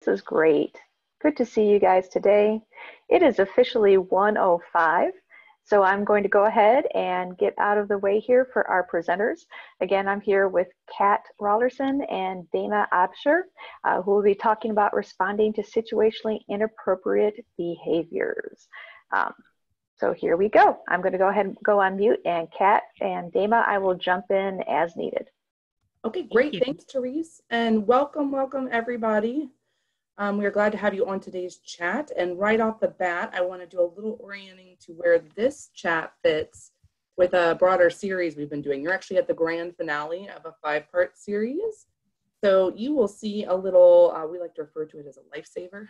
This is great. Good to see you guys today. It is officially 1:05, so I'm going to go ahead and get out of the way here for our presenters. Again, I'm here with Kat Rollerson and Dana Absher, who will be talking about responding to situationally inappropriate behaviors. So here we go. I'm going to go ahead and go on mute, and Kat and Dana, I will jump in as needed. Okay, great. Thanks, Therese, and welcome everybody. We're glad to have you on today's chat. And right off the bat, I want to do a little orienting to where this chat fits with a broader series we've been doing. You're actually at the grand finale of a 5-part series. So you will see a little, we like to refer to it as a lifesaver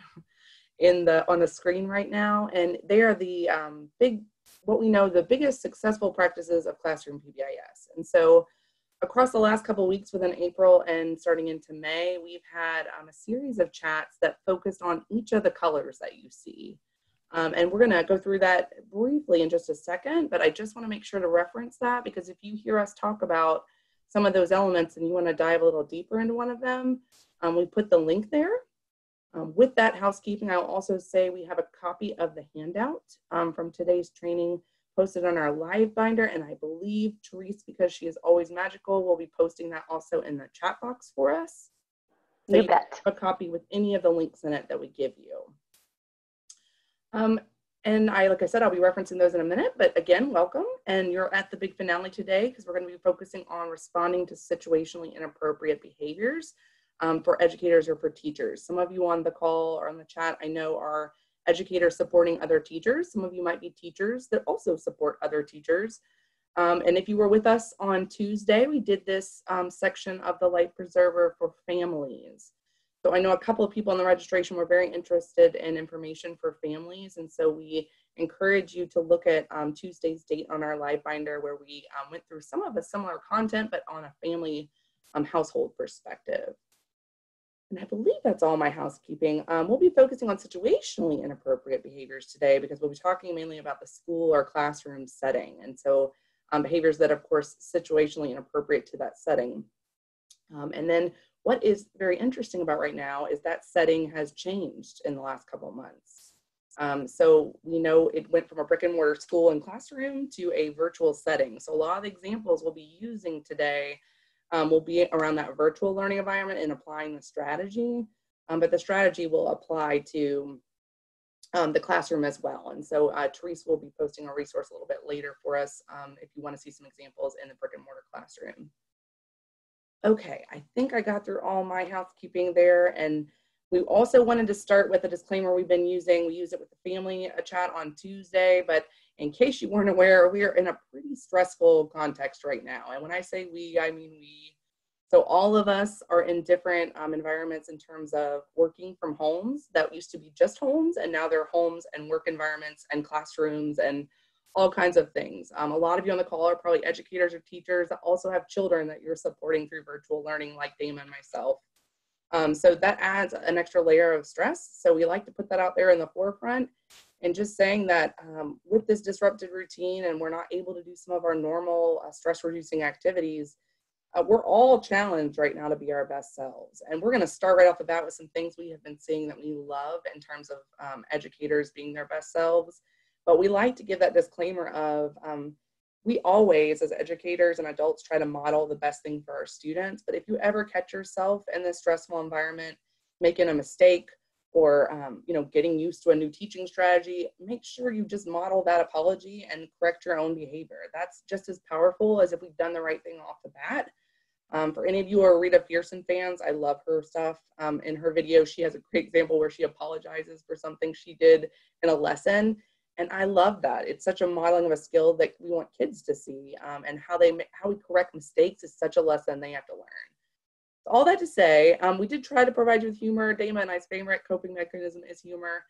on the screen right now. And they are the the biggest successful practices of classroom PBIS. And so across the last couple of weeks within April and starting into May, we've had a series of chats that focused on each of the colors that you see. And we're going to go through that briefly in just a second, but I just want to make sure to reference that, because if you hear us talk about some of those elements and you want to dive a little deeper into one of them, we put the link there. With that housekeeping, I'll also say we have a copy of the handout from today's training posted on our live binder, and I believe Therese, because she is always magical, will be posting that also in the chat box for us. So you bet. Have a copy with any of the links in it that we give you. And like I said, I'll be referencing those in a minute, but again, welcome. And you're at the big finale today because we're going to be focusing on responding to situationally inappropriate behaviors for educators or for teachers. Some of you on the call or on the chat, I know, are educators supporting other teachers. Some of you might be teachers that also support other teachers. And if you were with us on Tuesday, we did this section of the Life Preserver for families. So I know a couple of people in the registration were very interested in information for families. And so we encourage you to look at Tuesday's date on our live binder, where we went through some of a similar content, but on a family household perspective. And I believe that's all my housekeeping. We'll be focusing on situationally inappropriate behaviors today, because we'll be talking mainly about the school or classroom setting. And so behaviors that, of course, situationally inappropriate to that setting. And then what is very interesting about right now is that setting has changed in the last couple of months. So we know it went from a brick and mortar school and classroom to a virtual setting. So a lot of the examples we'll be using today will be around that virtual learning environment and applying the strategy, but the strategy will apply to the classroom as well. And so Therese will be posting a resource a little bit later for us if you want to see some examples in the brick and mortar classroom. Okay, I think I got through all my housekeeping there. And we also wanted to start with a disclaimer we've been using. We used it with the family chat on Tuesday, but in case you weren't aware, we are in a pretty stressful context right now. And when I say we, I mean we. So all of us are in different environments in terms of working from homes that used to be just homes, and now they're homes and work environments and classrooms and all kinds of things. A lot of you on the call are probably educators or teachers that also have children that you're supporting through virtual learning, like Dana and myself. So that adds an extra layer of stress. So we like to put that out there in the forefront, and just saying that with this disrupted routine and we're not able to do some of our normal stress reducing activities, we're all challenged right now to be our best selves. And we're going to start right off the bat with some things we have been seeing that we love in terms of educators being their best selves. But we like to give that disclaimer of we always, as educators and adults, try to model the best thing for our students. But if you ever catch yourself in this stressful environment, making a mistake, or getting used to a new teaching strategy, make sure you just model that apology and correct your own behavior. That's just as powerful as if we've done the right thing off the bat. For any of you who are Rita Pearson fans, I love her stuff. In her video, she has a great example where she apologizes for something she did in a lesson. And I love that. It's such a modeling of a skill that we want kids to see, and how we correct mistakes is such a lesson they have to learn. All that to say, we did try to provide you with humor. Dana and I's favorite coping mechanism is humor.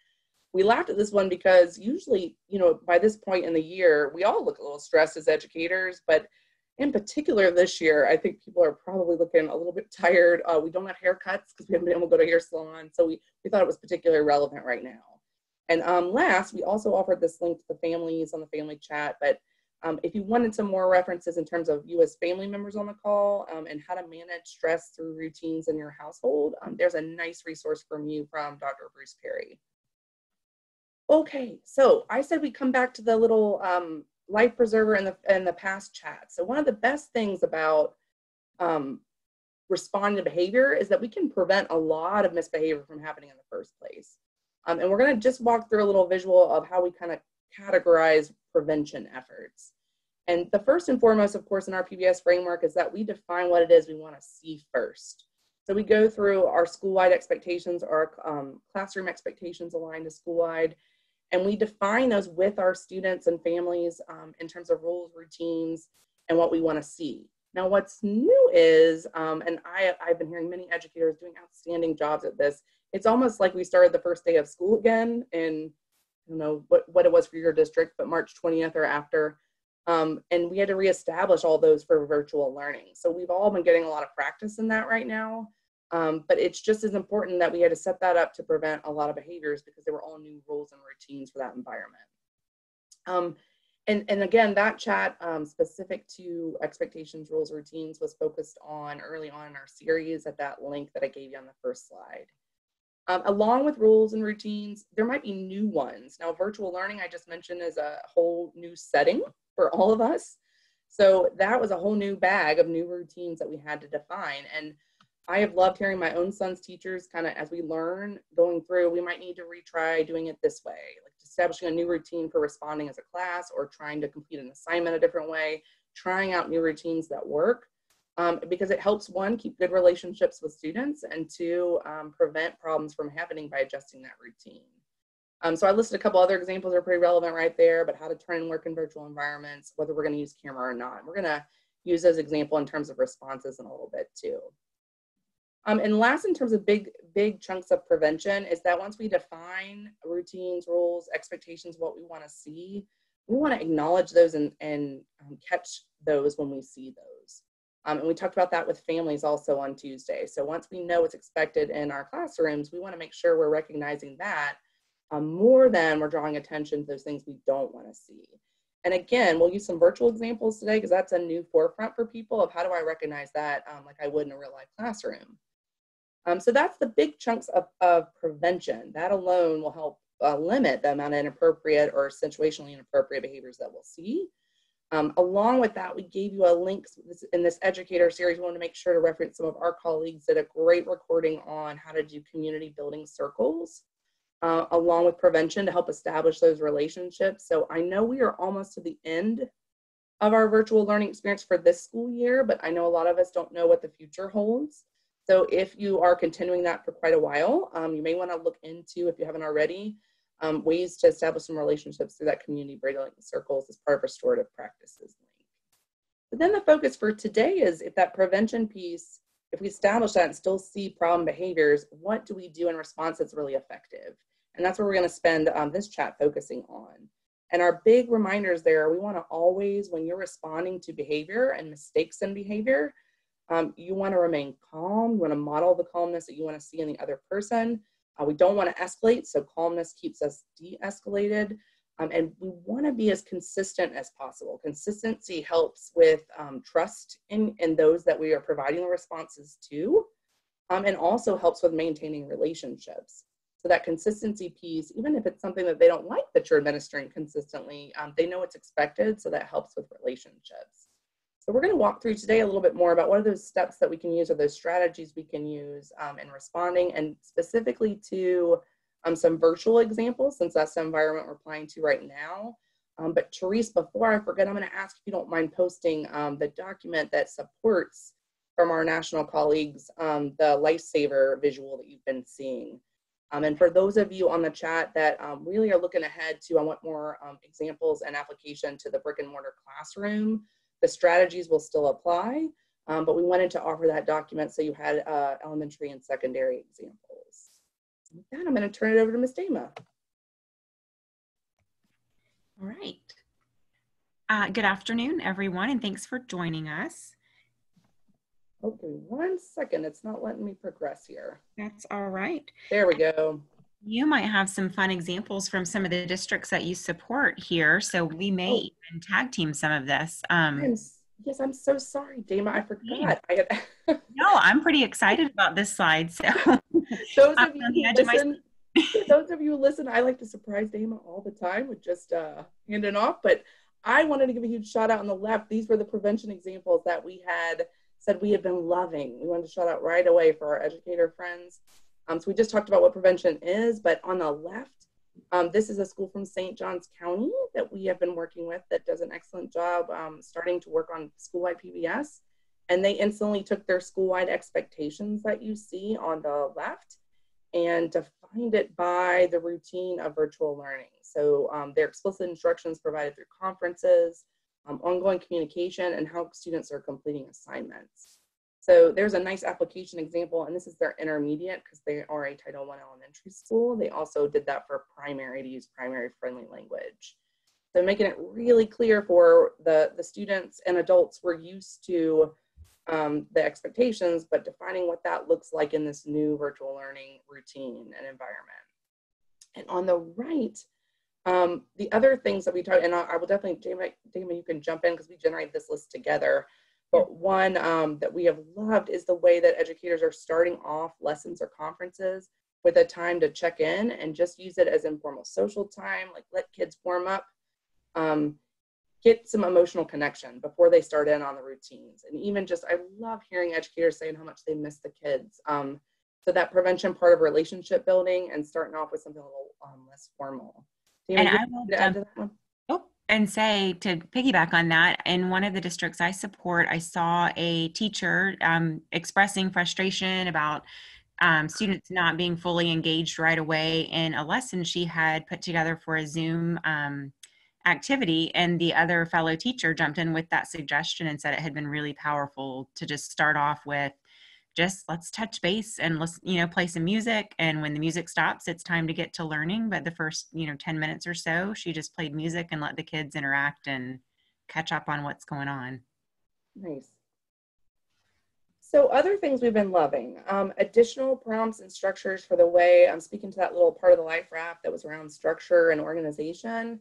We laughed at this one because usually, by this point in the year, we all look a little stressed as educators, but in particular this year, I think people are probably looking a little bit tired. We don't have haircuts because we haven't been able to go to hair salon. So we thought it was particularly relevant right now. And last, we also offered this link to the families on the family chat, but If you wanted some more references in terms of you as family members on the call and how to manage stress through routines in your household, there's a nice resource from Dr. Bruce Perry. Okay, so I said we come back to the little life preserver and the past chat. So one of the best things about responding to behavior is that we can prevent a lot of misbehavior from happening in the first place. And we're going to just walk through a little visual of how we kind of categorize prevention efforts. And the first and foremost, of course, in our PBS framework is that we define what it is we want to see first. So we go through our school-wide expectations, our classroom expectations aligned to school-wide, and we define those with our students and families in terms of rules, routines, and what we want to see. Now, what's new is, and I've been hearing many educators doing outstanding jobs at this, it's almost like we started the first day of school again in, I don't know what it was for your district, but March 20th or after. And we had to reestablish all those for virtual learning. So we've all been getting a lot of practice in that right now. But it's just as important that we had to set that up to prevent a lot of behaviors because they were all new rules and routines for that environment. And again, that chat specific to expectations, rules, routines was focused on early on in our series at that link that I gave you on the first slide. Along with rules and routines, there might be new ones. Now, virtual learning, I just mentioned, is a whole new setting for all of us. So that was a whole new bag of new routines that we had to define. And I have loved hearing my own son's teachers kind of as we learn going through, we might need to retry doing it this way, like establishing a new routine for responding as a class or trying to complete an assignment a different way, trying out new routines that work because it helps, one, keep good relationships with students, and two, prevent problems from happening by adjusting that routine. So I listed a couple other examples that are pretty relevant right there, but how to try and work in virtual environments, whether we're going to use camera or not. We're going to use those examples in terms of responses in a little bit too. And last, in terms of big chunks of prevention, is that once we define routines, rules, expectations, what we want to see, we want to acknowledge those and catch those when we see those. And we talked about that with families also on Tuesday. So once we know what's expected in our classrooms, we want to make sure we're recognizing that more than we're drawing attention to those things we don't want to see. And again, we'll use some virtual examples today because that's a new forefront for people of how do I recognize that like I would in a real life classroom. So that's the big chunks of prevention. That alone will help limit the amount of inappropriate or situationally inappropriate behaviors that we'll see. Along with that, we gave you a link in this educator series. We want to make sure to reference some of our colleagues did a great recording on how to do community building circles along with prevention to help establish those relationships. So I know we are almost to the end of our virtual learning experience for this school year, but I know a lot of us don't know what the future holds. So if you are continuing that for quite a while, you may want to look into, if you haven't already, ways to establish some relationships through that community building circles as part of restorative practices link. But then the focus for today is if that prevention piece, if we establish that and still see problem behaviors, what do we do in response that's really effective? And that's where we're going to spend this chat focusing on. And our big reminders there, we want to always, when you're responding to behavior and mistakes in behavior, you want to remain calm. You want to model the calmness that you want to see in the other person. We don't want to escalate, so calmness keeps us de-escalated. And we want to be as consistent as possible. Consistency helps with trust in those that we are providing the responses to, and also helps with maintaining relationships. So that consistency piece, even if it's something that they don't like that you're administering consistently, they know it's expected, so that helps with relationships. So we're going to walk through today a little bit more about what are those steps that we can use or those strategies we can use in responding, and specifically to some virtual examples, since that's the environment we're applying to right now. But Therese, before I forget, I'm going to ask if you don't mind posting the document that supports from our national colleagues, the lifesaver visual that you've been seeing. And for those of you on the chat that really are looking ahead to, I want more examples and application to the brick and mortar classroom, the strategies will still apply, but we wanted to offer that document so you had elementary and secondary examples. With that, I'm going to turn it over to Ms. Dama. All right. Good afternoon, everyone, and thanks for joining us. Okay, 1 second. It's not letting me progress here. That's all right. There we go. You might have some fun examples from some of the districts that you support here, so we may Oh, even tag team some of this. yes, I'm so sorry, Dama. I Yeah. forgot. I had No, I'm pretty excited about this slide, so those I'm of you on the who edge of my listen, seat. yeah, those of you who listen, I like to surprise Dama all the time with just handing off. But I wanted to give a huge shout out on the left. These were the prevention examples that we had said we had been loving. We wanted to shout out right away for our educator friends. So we just talked about what prevention is, but on the left, this is a school from St. Johns County that we have been working with that does an excellent job starting to work on school-wide PBS. And they instantly took their school-wide expectations that you see on the left and defined it by the routine of virtual learning. So their explicit instructions provided through conferences, ongoing communication, and how students are completing assignments. So there's a nice application example, and this is their intermediate because they are a Title I elementary school. They also did that for primary to use primary friendly language. So making it really clear for the students and adults we're used to the expectations, but defining what that looks like in this new virtual learning routine and environment. And on the right, the other things that we talked, and I will definitely, Dama, you can jump in because we generate this list together. But one that we have loved is the way that educators are starting off lessons or conferences with a time to check in and just use it as informal social time, like let kids warm up, get some emotional connection before they start in on the routines. And even just, I love hearing educators saying how much they miss the kids. So that prevention part of relationship building and starting off with something a little less formal. Dama, And you I will to add to that one? and say, to piggyback on that, in one of the districts I support, I saw a teacher expressing frustration about students not being fully engaged right away in a lesson she had put together for a Zoom activity. And the other fellow teacher jumped in with that suggestion and said it had been really powerful to just start off with just let's touch base and let's play some music, and when the music stops it's time to get to learning. But the first 10 minutes or so she just played music and let the kids interact and catch up on what's going on. Nice. So other things we've been loving, additional prompts and structures for the way I'm speaking to that little part of the life wrap that was around structure and organization.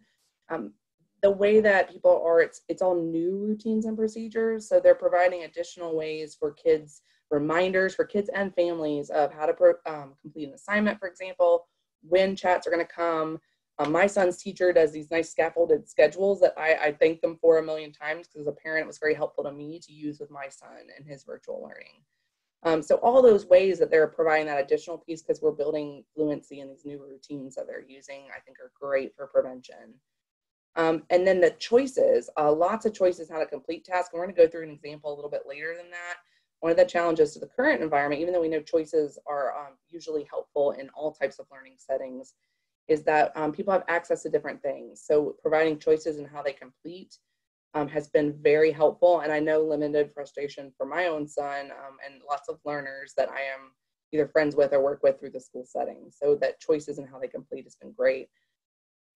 The way that people are, it's all new routines and procedures. So they're providing additional ways for kids, reminders for kids and families of how to complete an assignment, for example, when chats are going to come. My son's teacher does these nice scaffolded schedules that I thank them for a million times because as a parent, it was very helpful to me to use with my son and his virtual learning. So all those ways that they're providing that additional piece because we're building fluency in these new routines that they're using, I think are great for prevention. And then the choices, lots of choices how to complete tasks. And we're going to go through an example a little bit later than that. One of the challenges to the current environment, even though we know choices are usually helpful in all types of learning settings, is that people have access to different things. So providing choices in how they complete has been very helpful. And I know limited frustration for my own son and lots of learners that I am either friends with or work with through the school setting. So that choices in how they complete has been great.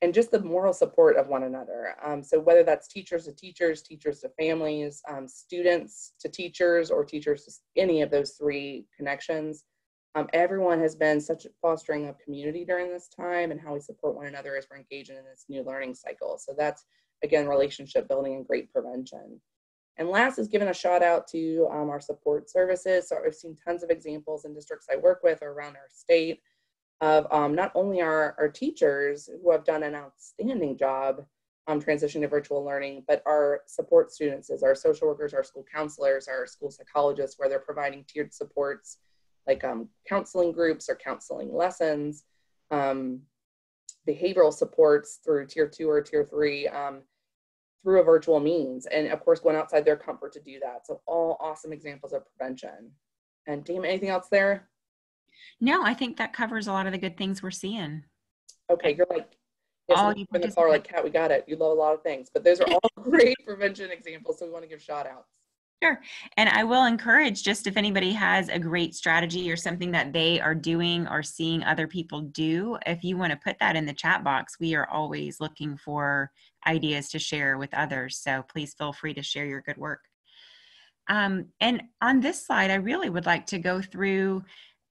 And just the moral support of one another. So whether that's teachers to teachers, teachers to families, students to teachers, or teachers to any of those three connections, everyone has been such a fostering of community during this time and how we support one another as we're engaging in this new learning cycle. So that's, again, relationship building and great prevention. And last is giving a shout out to our support services. So I've seen tons of examples in districts I work with or around our state of not only our teachers who have done an outstanding job transitioning to virtual learning, but our support students, as our social workers, our school counselors, our school psychologists, where they're providing tiered supports like counseling groups or counseling lessons, behavioral supports through tier 2 or tier 3 through a virtual means, and of course going outside their comfort to do that. So all awesome examples of prevention. And Dame, anything else there? No, I think that covers a lot of the good things we're seeing. Okay, you're like, yes, All in you the car, like, Kat, we got it. You love a lot of things, but those are all great prevention examples, so we want to give shout outs. Sure. And I will encourage, just if anybody has a great strategy or something that they are doing or seeing other people do, if you want to put that in the chat box, we are always looking for ideas to share with others. So please feel free to share your good work. And on this slide, I really would like to go through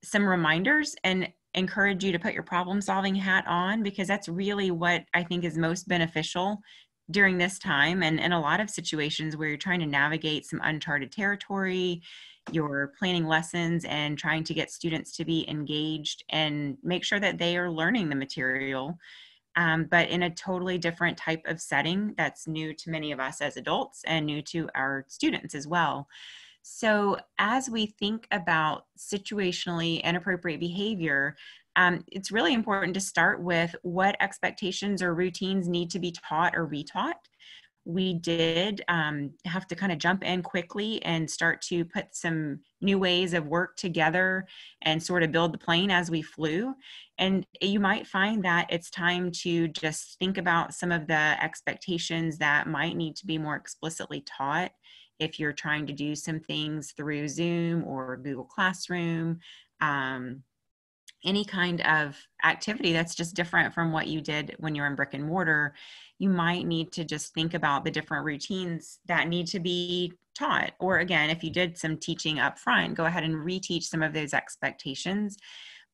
some reminders. And encourage you to put your problem solving hat on, because that's really what I think is most beneficial during this time. And in a lot of situations where you're trying to navigate some uncharted territory, you're planning lessons and trying to get students to be engaged and make sure that they are learning the material, but in a totally different type of setting that's new to many of us as adults and new to our students as well. So as we think about situationally inappropriate behavior, it's really important to start with what expectations or routines need to be taught or retaught. We did have to kind of jump in quickly and start to put some new ways of work together and sort of build the plane as we flew. And you might find that it's time to just think about some of the expectations that might need to be more explicitly taught if you're trying to do some things through Zoom or Google Classroom. Any kind of activity that's just different from what you did when you're in brick and mortar, you might need to just think about the different routines that need to be taught. Or again, if you did some teaching up front, go ahead and reteach some of those expectations,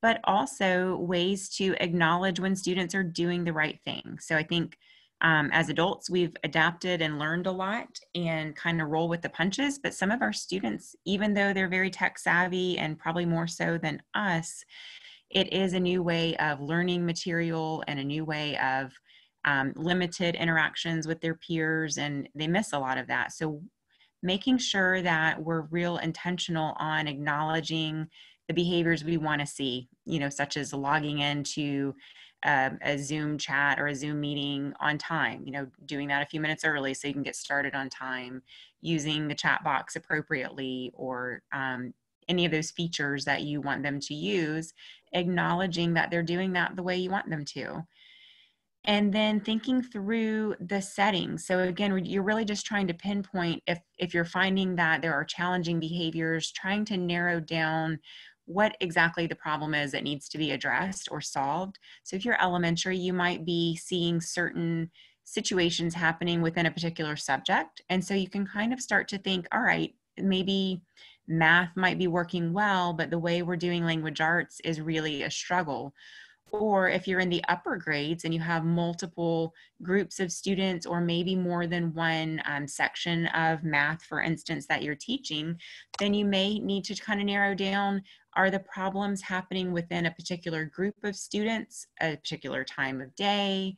but also ways to acknowledge when students are doing the right thing. So I think as adults, we've adapted and learned a lot and kind of roll with the punches, but some of our students, even though they're very tech savvy and probably more so than us, it is a new way of learning material and a new way of limited interactions with their peers, and they miss a lot of that. So making sure that we're real intentional on acknowledging the behaviors we want to see, such as logging into a Zoom chat or a Zoom meeting on time, doing that a few minutes early so you can get started on time, using the chat box appropriately, or any of those features that you want them to use, acknowledging that they're doing that the way you want them to. And then thinking through the settings. So again, you're really just trying to pinpoint if you're finding that there are challenging behaviors, trying to narrow down what exactly the problem is that needs to be addressed or solved. So if you're elementary, you might be seeing certain situations happening within a particular subject. And so you can kind of start to think, all right, maybe math might be working well, but the way we're doing language arts is really a struggle. Or if you're in the upper grades and you have multiple groups of students, or maybe more than one section of math, for instance, that you're teaching, then you may need to kind of narrow down, are the problems happening within a particular group of students, a particular time of day?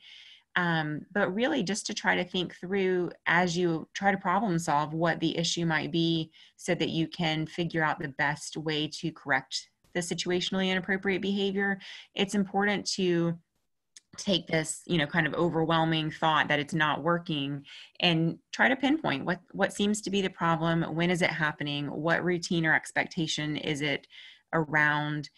But really just to try to think through as you try to problem solve what the issue might be so that you can figure out the best way to correct the situationally inappropriate behavior. It's important to take this, kind of overwhelming thought that it's not working and try to pinpoint what seems to be the problem, when is it happening, what routine or expectation is it around,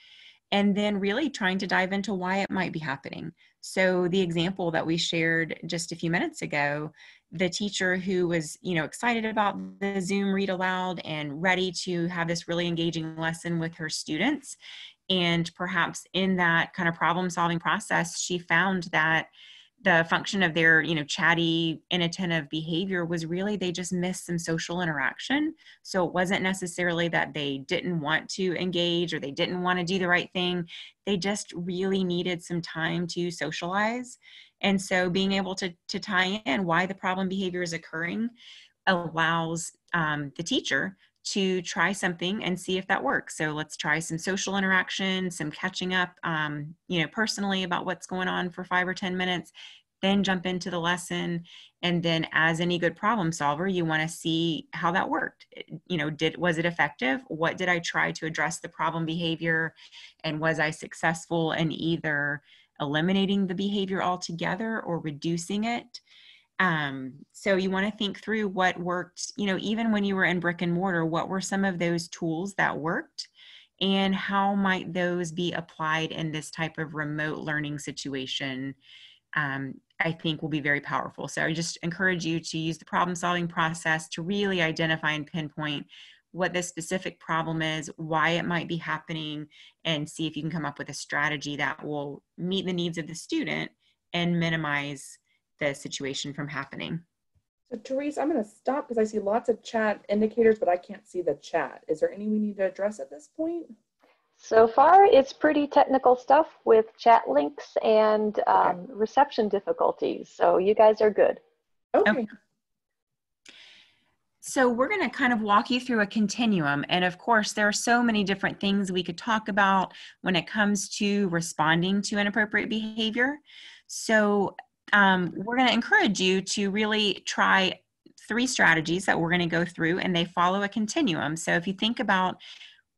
and then really trying to dive into why it might be happening. So the example that we shared just a few minutes ago, the teacher who was, excited about the Zoom read aloud and ready to have this really engaging lesson with her students. And perhaps in that kind of problem solving process, she found that the function of their, chatty, inattentive behavior was really they just missed some social interaction. So it wasn't necessarily that they didn't want to engage or they didn't want to do the right thing. They just really needed some time to socialize. And so being able to tie in why the problem behavior is occurring allows the teacher to try something and see if that works. So let's try some social interaction, some catching up, personally about what's going on for 5 or 10 minutes, then jump into the lesson. And then as any good problem solver, you want to see how that worked. Was it effective? What did I try to address the problem behavior? And was I successful in either eliminating the behavior altogether or reducing it? So you want to think through what worked, even when you were in brick and mortar, what were some of those tools that worked and how might those be applied in this type of remote learning situation? I think will be very powerful. So I just encourage you to use the problem solving process to really identify and pinpoint what the specific problem is, why it might be happening, and see if you can come up with a strategy that will meet the needs of the student and minimize the situation from happening. So Therese, I'm going to stop because I see lots of chat indicators, but I can't see the chat. Is there any we need to address at this point? So far, it's pretty technical stuff with chat links and Okay. reception difficulties. So you guys are good. Okay. So we're going to kind of walk you through a continuum. And of course, there are so many different things we could talk about when it comes to responding to inappropriate behavior. So we're going to encourage you to really try 3 strategies that we're going to go through, and they follow a continuum. So if you think about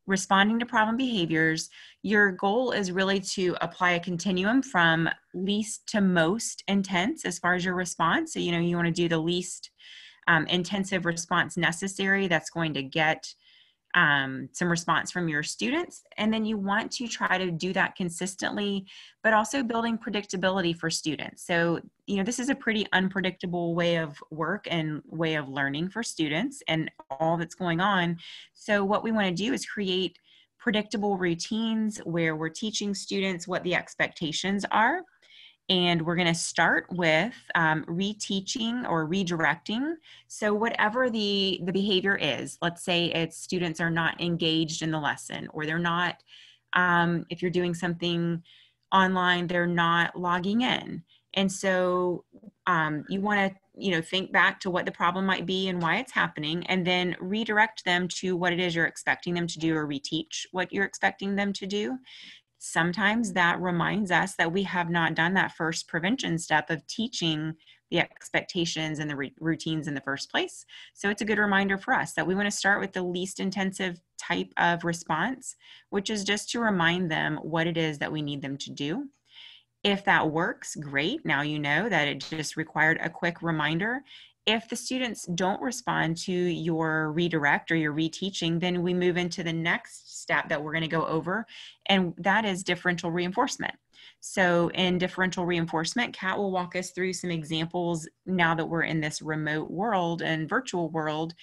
responding to problem behaviors, your goal is really to apply a continuum from least to most intense as far as your response. So, you want to do the least intensive response necessary that's going to get some response from your students. And then you want to try to do that consistently, but also building predictability for students. So, this is a pretty unpredictable way of work and way of learning for students and all that's going on. So what we want to do is create predictable routines where we're teaching students what the expectations are. And we're going to start with reteaching or redirecting. So whatever the behavior is, let's say it's students are not engaged in the lesson, or they're not, if you're doing something online, they're not logging in. And so you want to, think back to what the problem might be and why it's happening, and then redirect them to what it is you're expecting them to do, or reteach what you're expecting them to do. Sometimes that reminds us that we have not done that first prevention step of teaching the expectations and the routines in the first place. So it's a good reminder for us that we want to start with the least intensive type of response, which is just to remind them what it is that we need them to do. If that works, great. Now you know that it just required a quick reminder. If the students don't respond to your redirect or your reteaching, then we move into the next step that we're going to go over, and that is differential reinforcement. So in differential reinforcement, Kat will walk us through some examples now that we're in this remote world and virtual world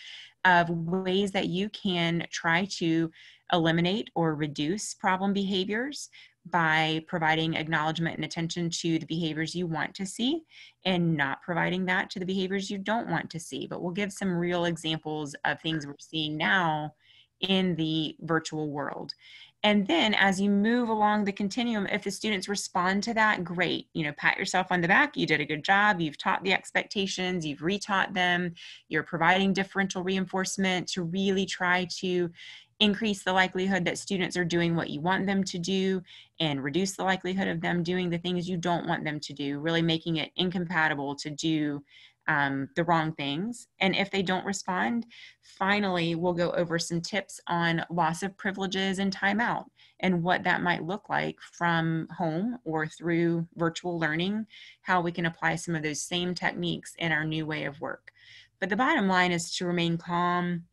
of ways that you can try to eliminate or reduce problem behaviors by providing acknowledgement and attention to the behaviors you want to see, and not providing that to the behaviors you don't want to see. But we'll give some real examples of things we're seeing now in the virtual world. And then as you move along the continuum, if the students respond to that, great. Pat yourself on the back. You did a good job. You've taught the expectations. You've retaught them. You're providing differential reinforcement to really try to increase the likelihood that students are doing what you want them to do, and reduce the likelihood of them doing the things you don't want them to do, really making it incompatible to do the wrong things. And if they don't respond, finally, we'll go over some tips on loss of privileges and timeout, and what that might look like from home or through virtual learning, how we can apply some of those same techniques in our new way of work. But the bottom line is to remain calm.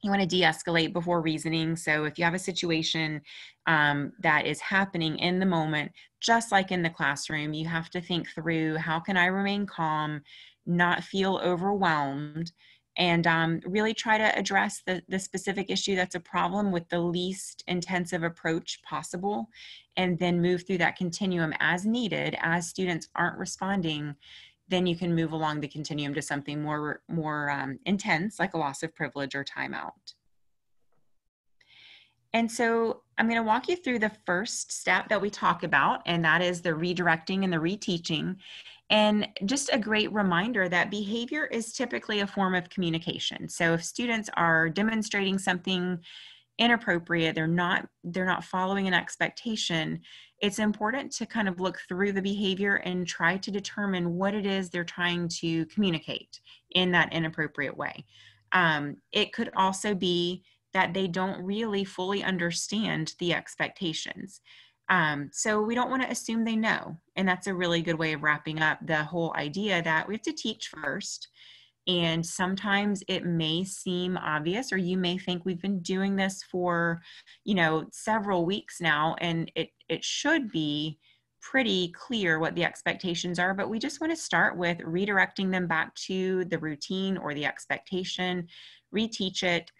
You want to de-escalate before reasoning. So if you have a situation that is happening in the moment, just like in the classroom, you have to think through, how can I remain calm, not feel overwhelmed, and really try to address the specific issue that's a problem with the least intensive approach possible, and then move through that continuum as needed. As students aren't responding, then you can move along the continuum to something more intense, like a loss of privilege or timeout. And so I'm going to walk you through the first step that we talk about, and that is the redirecting and the reteaching. And just a great reminder that behavior is typically a form of communication. So if students are demonstrating something inappropriate, they're not following an expectation, it's important to kind of look through the behavior and try to determine what it is they're trying to communicate in that inappropriate way. It could also be that they don't really fully understand the expectations. So we don't want to assume they know. And that's a really good way of wrapping up the whole idea that we have to teach first. And sometimes it may seem obvious, or you may think we've been doing this for, several weeks now, and it should be pretty clear what the expectations are, but we just want to start with redirecting them back to the routine or the expectation, reteach it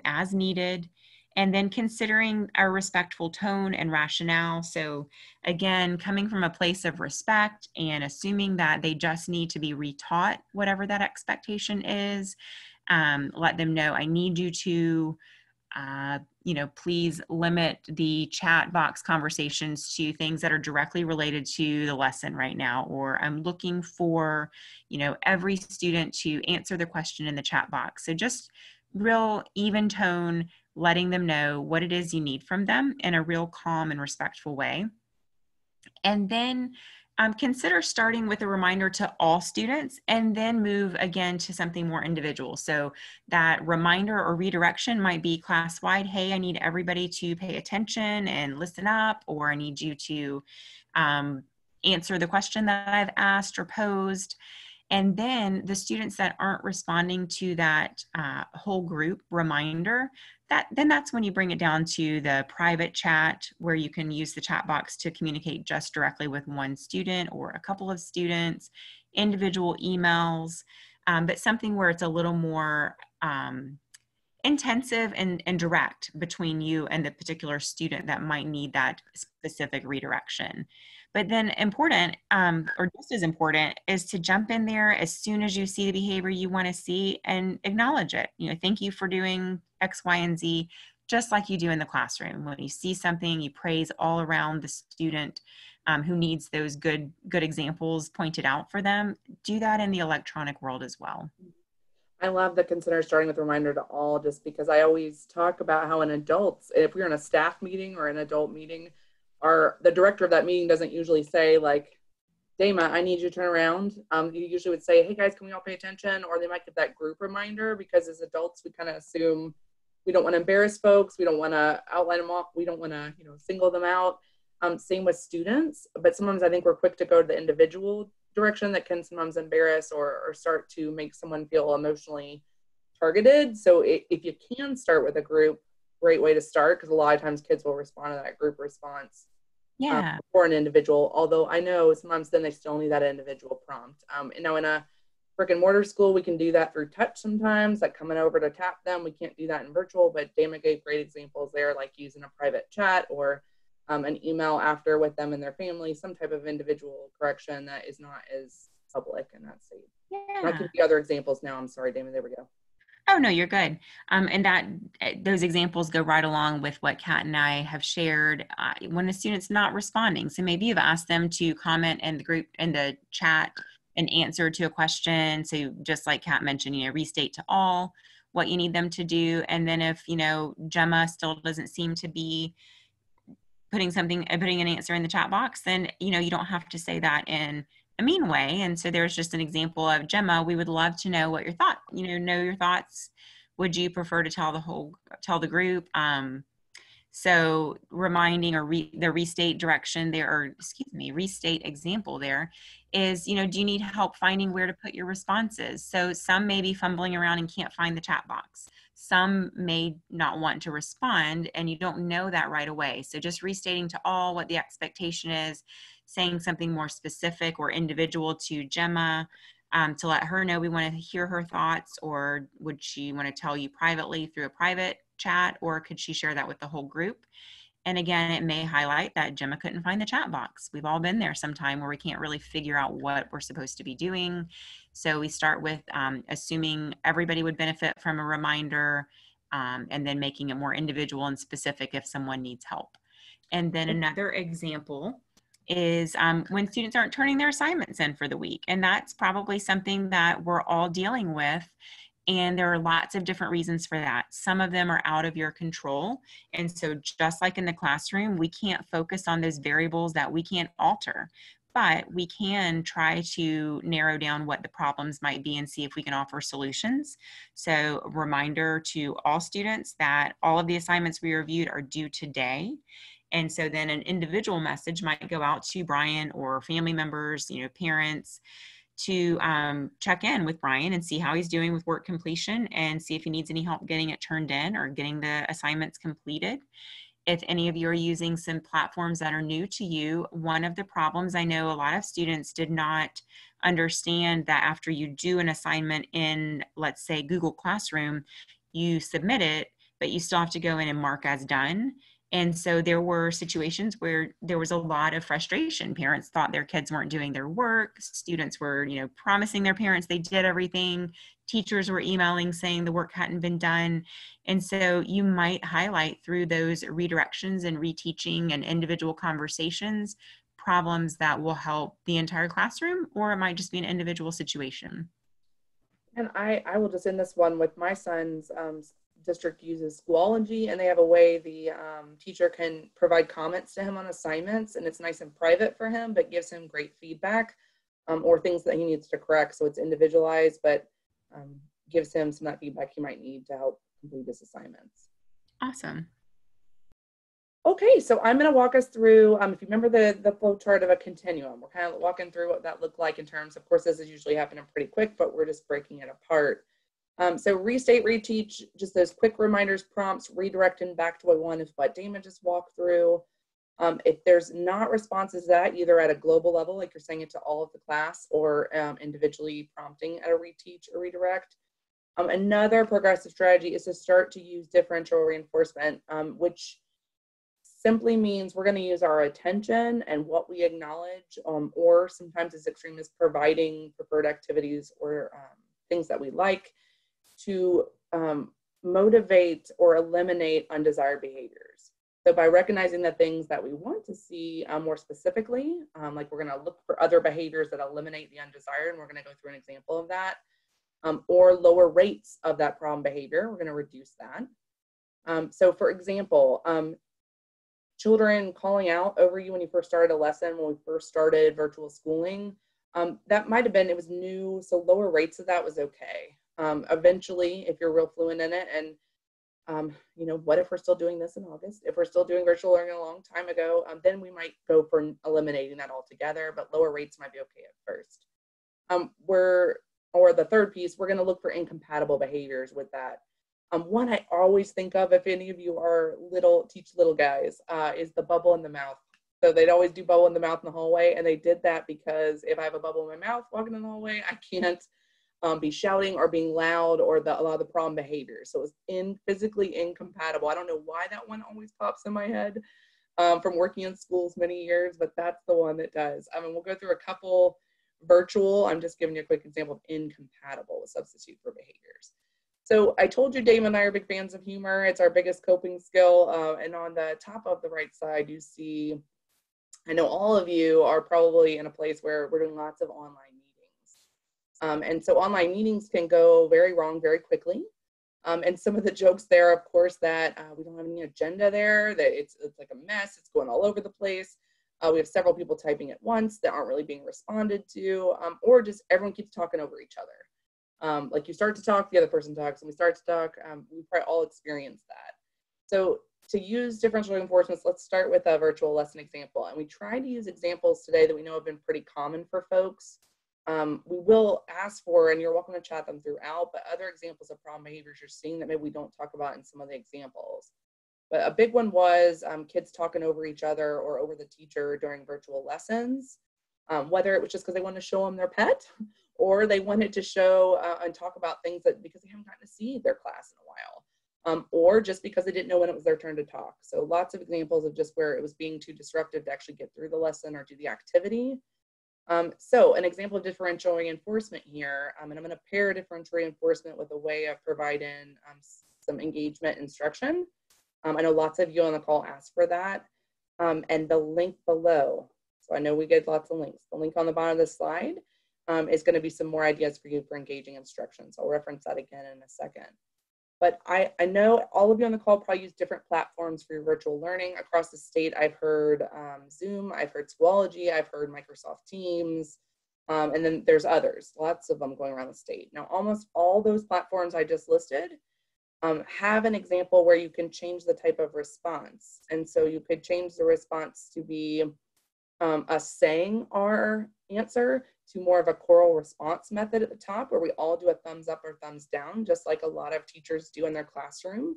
as needed, and then considering a respectful tone and rationale. So again, coming from a place of respect and assuming that they just need to be retaught whatever that expectation is. Let them know, I need you to please limit the chat box conversations to things that are directly related to the lesson right now, or I'm looking for, every student to answer the question in the chat box. So just real even tone, letting them know what it is you need from them in a real calm and respectful way. And then consider starting with a reminder to all students and then move again to something more individual. So that reminder or redirection might be class-wide. Hey, I need everybody to pay attention and listen up, or I need you to answer the question that I've asked or posed. And then the students that aren't responding to that whole group reminder, that's when you bring it down to the private chat, where you can use the chat box to communicate just directly with one student or a couple of students, individual emails, but something where it's a little more intensive and direct between you and the particular student that might need that specific redirection. But then important, or just as important, is to jump in there as soon as you see the behavior you want to see and acknowledge it. Thank you for doing X, Y, and Z, just like you do in the classroom. When you see something, you praise all around the student who needs those good examples pointed out for them. Do that in the electronic world as well. I love the consider starting with reminder to all, just because I always talk about how in adults, if we're in a staff meeting or an adult meeting, the director of that meeting doesn't usually say like, Dama, I need you to turn around. You usually would say, hey guys, can we all pay attention? Or they might give that group reminder, because as adults, we kind of assume we don't want to embarrass folks. We don't want to outline them off. We don't want to, single them out. Same with students, but sometimes I think we're quick to go to the individual direction that can sometimes embarrass or start to make someone feel emotionally targeted. So if you can start with a group, great way to start, because a lot of times kids will respond to that group response for an individual, although I know sometimes then they still need that individual prompt. In a brick and mortar school, we can do that through touch sometimes, like coming over to tap them. We can't do that in virtual, but Dama gave great examples there, like using a private chat or an email after with them and their family, some type of individual correction that is not as public and that's safe. Yeah. I'll give you other examples now. I'm sorry, Damon, there we go. Oh, no, you're good. And those examples go right along with what Kat and I have shared when a student's not responding. So maybe you've asked them to comment in the group, in the chat, an answer to a question. So just like Kat mentioned, restate to all what you need them to do. And then if, Gemma still doesn't seem to be putting an answer in the chat box, then, you don't have to say that in a mean way. And so there's just an example of, Gemma, we would love to know what your know your thoughts. Would you prefer to tell the group? So reminding or the restate direction there, or restate example there is, do you need help finding where to put your responses? So some may be fumbling around and can't find the chat box. Some may not want to respond and you don't know that right away. So just restating to all what the expectation is, saying something more specific or individual to Gemma to let her know we want to hear her thoughts, or would she want to tell you privately through a private chat, or could she share that with the whole group? And again, it may highlight that Gemma couldn't find the chat box. We've all been there sometime where we can't really figure out what we're supposed to be doing. So we start with assuming everybody would benefit from a reminder, and then making it more individual and specific if someone needs help. And then another example is when students aren't turning their assignments in for the week. And that's probably something that we're all dealing with. And there are lots of different reasons for that. Some of them are out of your control. And so just like in the classroom, we can't focus on those variables that we can't alter, but we can try to narrow down what the problems might be and see if we can offer solutions. So a reminder to all students that all of the assignments we reviewed are due today. And so then an individual message might go out to Brian or family members, parents, to check in with Brian and see how he's doing with work completion and see if he needs any help getting it turned in or getting the assignments completed. If any of you are using some platforms that are new to you, one of the problems, I know a lot of students did not understand that after you do an assignment in, let's say, Google Classroom, you submit it, but you still have to go in and mark as done. And so there were situations where there was a lot of frustration. Parents thought their kids weren't doing their work. Students were, promising their parents they did everything. Teachers were emailing saying the work hadn't been done. And so you might highlight through those redirections and reteaching and individual conversations problems that will help the entire classroom, or it might just be an individual situation. And I will just end this one with my son's district uses Schoology, and they have a way the teacher can provide comments to him on assignments, and it's nice and private for him, but gives him great feedback or things that he needs to correct. So it's individualized, but gives him some of that feedback he might need to help complete his assignments. Awesome. Okay, so I'm going to walk us through, if you remember the flow chart of a continuum, we're kind of walking through what that looked like in terms, of course, this is usually happening pretty quick, but we're just breaking it apart. So restate, reteach, just those quick reminders, prompts, redirecting back to what one is what Damon just walked through. If there's not responses to that, either at a global level, like you're saying it to all of the class, or individually prompting at a reteach or redirect. Another progressive strategy is to start to use differential reinforcement, which simply means we're going to use our attention and what we acknowledge, or sometimes as extreme as providing preferred activities or things that we like to motivate or eliminate undesired behaviors. So by recognizing the things that we want to see more specifically, like we're going to look for other behaviors that eliminate the undesired, and we're going to go through an example of that, or lower rates of that problem behavior, we're going to reduce that. So for example, children calling out over you when you first started a lesson, when we first started virtual schooling, that might have been, it was new, so lower rates of that was okay. Eventually, if you're real fluent in it, and what if we're still doing this in August? If we're still doing virtual learning a long time ago, then we might go for eliminating that altogether, but lower rates might be okay at first. Or the third piece, we're going to look for incompatible behaviors with that. One I always think of, if any of you are teach little guys, is the bubble in the mouth. So they'd always do bubble in the mouth in the hallway, and they did that because if I have a bubble in my mouth walking in the hallway, I can't be shouting or being loud or a lot of the problem behaviors. So it's physically incompatible. I don't know why that one always pops in my head from working in schools many years, but that's the one that does. We'll go through a couple virtual. I'm just giving you a quick example of incompatible with substitute for behaviors. So I told you Dave and I are big fans of humor. It's our biggest coping skill. And on the top of the right side, you see, I know all of you are probably in a place where we're doing lots of online meetings. And so online meetings can go very wrong very quickly. And some of the jokes there, of course, that we don't have any agenda there, that it's like a mess, it's going all over the place. We have several people typing at once that aren't really being responded to, or just everyone keeps talking over each other. Like you start to talk, the other person talks, and we start to talk. We probably all experience that. So to use differential reinforcements, let's start with a virtual lesson example. And we try to use examples today that we know have been pretty common for folks. We will ask for, and you're welcome to chat them throughout, but other examples of problem behaviors you're seeing that maybe we don't talk about in some of the examples. But a big one was kids talking over each other or over the teacher during virtual lessons, whether it was just because they wanted to show them their pet, or they wanted to show and talk about things that because they haven't gotten to see their class in a while, or just because they didn't know when it was their turn to talk. So lots of examples of just where it was being too disruptive to actually get through the lesson or do the activity. So an example of differential reinforcement here, and I'm going to pair differential reinforcement with a way of providing some engagement instruction. I know lots of you on the call asked for that, and the link below. So I know we get lots of links. The link on the bottom of the slide is going to be some more ideas for you for engaging instruction. So I'll reference that again in a second. But I know all of you on the call probably use different platforms for your virtual learning. Across the state, I've heard Zoom, I've heard Schoology, I've heard Microsoft Teams, and then there's others, lots of them going around the state. Now, almost all those platforms I just listed have an example where you can change the type of response. And so you could change the response to be us saying our answer to more of a choral response method at the top, where we all do a thumbs up or thumbs down, just like a lot of teachers do in their classroom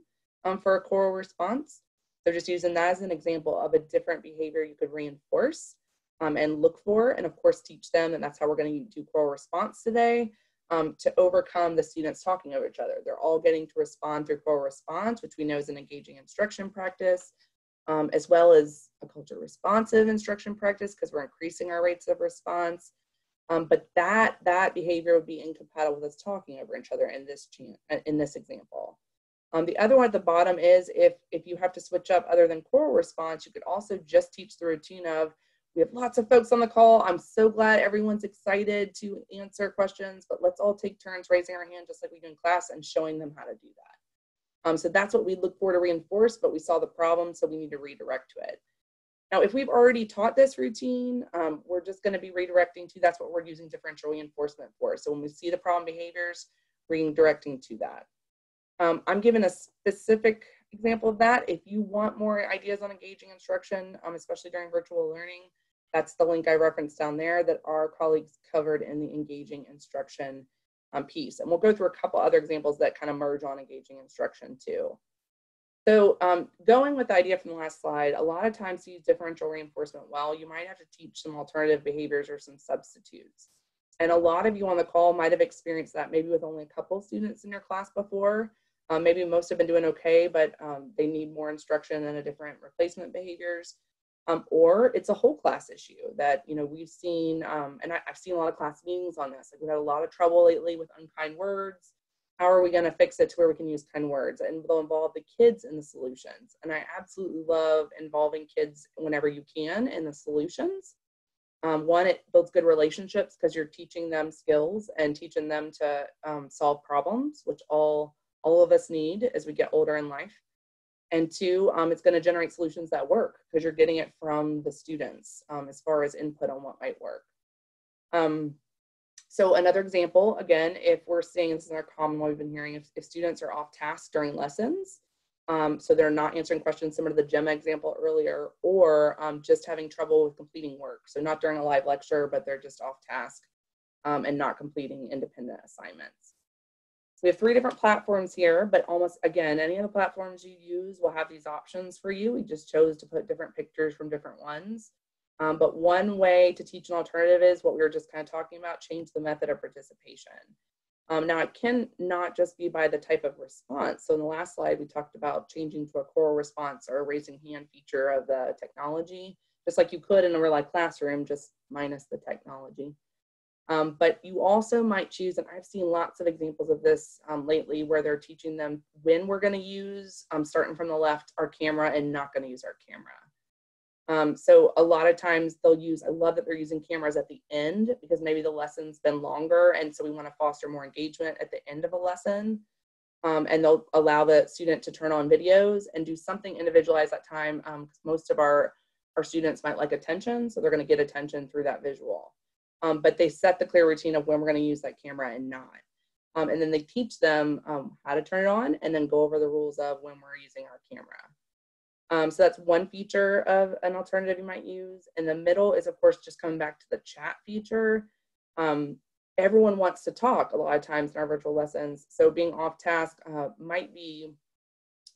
for a choral response. So just using that as an example of a different behavior you could reinforce and look for, and of course teach them, and that's how we're going to do choral response today, to overcome the students talking over each other. They're all getting to respond through choral response, which we know is an engaging instruction practice. as well as a culture responsive instruction practice because we're increasing our rates of response. But that behavior would be incompatible with us talking over each other in this example. The other one at the bottom is if you have to switch up other than choral response, you could also just teach the routine of, we have lots of folks on the call. I'm so glad everyone's excited to answer questions, but let's all take turns raising our hand just like we do in class and showing them how to do that. So that's what we look for to reinforce, but we saw the problem, so we need to redirect to it. Now, if we've already taught this routine, we're just going to be redirecting to, that's what we're using differential reinforcement for. So when we see the problem behaviors, redirecting to that. I'm giving a specific example of that. If you want more ideas on engaging instruction, especially during virtual learning, that's the link I referenced down there that our colleagues covered in the engaging instruction piece. And we'll go through a couple other examples that kind of merge on engaging instruction too. So going with the idea from the last slide, a lot of times to use differential reinforcement well, you might have to teach some alternative behaviors or some substitutes. And a lot of you on the call might have experienced that maybe with only a couple of students in your class before. Maybe most have been doing okay, but they need more instruction and a different replacement behaviors. Or it's a whole class issue that, we've seen, and I've seen a lot of class meetings on this. Like, we've had a lot of trouble lately with unkind words. How are we going to fix it to where we can use kind words? And they'll involve the kids in the solutions. And I absolutely love involving kids whenever you can in the solutions. One, it builds good relationships because you're teaching them skills and teaching them to solve problems, which all of us need as we get older in life. And two, it's going to generate solutions that work because you're getting it from the students as far as input on what might work. So another example, again, if we're seeing, this is our common one we've been hearing, if students are off task during lessons, so they're not answering questions similar to the Gemma example earlier, or just having trouble with completing work. So not during a live lecture, but they're just off task and not completing independent assignments. We have 3 different platforms here, but almost, again, any of the platforms you use will have these options for you. We just chose to put different pictures from different ones. But one way to teach an alternative is what we were just kind of talking about, change the method of participation. Now, it can not just be by the type of response. So in the last slide, we talked about changing to a choral response or a raising hand feature of the technology, just like you could in a real life classroom, just minus the technology. But you also might choose, and I've seen lots of examples of this lately, where they're teaching them when we're going to use, starting from the left, our camera and not going to use our camera. So a lot of times they'll use, I love that they're using cameras at the end because maybe the lesson's been longer, and so we want to foster more engagement at the end of a lesson. And they'll allow the student to turn on videos and do something individualized that time, because most of our students might like attention, so they're going to get attention through that visual. But they set the clear routine of when we're going to use that camera and not. And then they teach them how to turn it on and then go over the rules of when we're using our camera. So that's one feature of an alternative you might use. In the middle is, of course, just coming back to the chat feature. Everyone wants to talk a lot of times in our virtual lessons. So being off task might be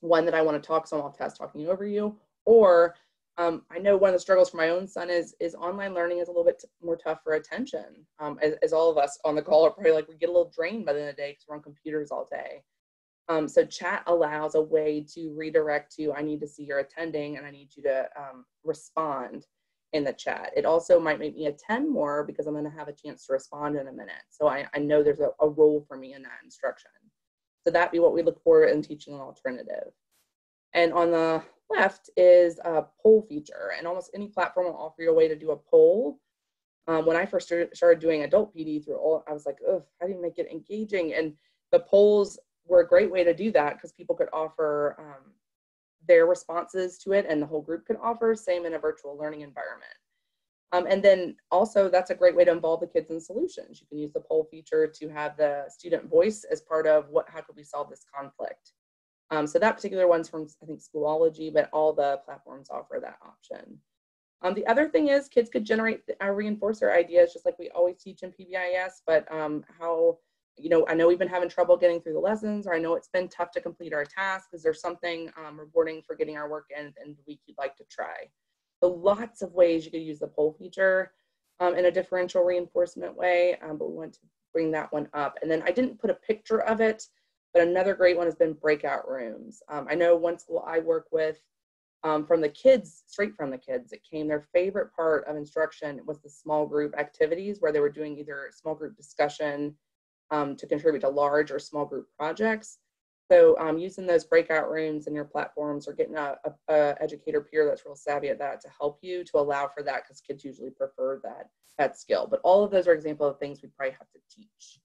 one that I want to talk, so I'm off task talking over you. Or I know one of the struggles for my own son is online learning is a little bit more tough for attention. As all of us on the call are probably like, we get a little drained by the end of the day because we're on computers all day. So chat allows a way to redirect to, I need to see you're attending and I need you to respond in the chat. It also might make me attend more because I'm going to have a chance to respond in a minute. So I know there's a role for me in that instruction. So that'd be what we look for in teaching an alternative. And on the left is a poll feature, and almost any platform will offer you a way to do a poll. When I first started doing adult PD I was like, oh, how do you make it engaging? And the polls were a great way to do that because people could offer their responses to it and the whole group could offer, same in a virtual learning environment. And then also that's a great way to involve the kids in solutions. You can use the poll feature to have the student voice as part of how could we solve this conflict? So that particular one's from, I think, Schoology, but all the platforms offer that option. The other thing is kids could generate reinforcer ideas just like we always teach in PBIS, but how, I know we've been having trouble getting through the lessons, or I know it's been tough to complete our tasks. Is there something rewarding for getting our work in the week you'd like to try? So lots of ways you could use the poll feature in a differential reinforcement way, but we want to bring that one up. And then I didn't put a picture of it, but another great one has been breakout rooms. I know one school I work with, from the kids, straight from the kids, it came their favorite part of instruction was the small group activities where they were doing either small group discussion to contribute to large or small group projects. So using those breakout rooms in your platforms or getting a educator peer that's real savvy at that to help you to allow for that, because kids usually prefer that skill. But all of those are examples of things we probably have to teach.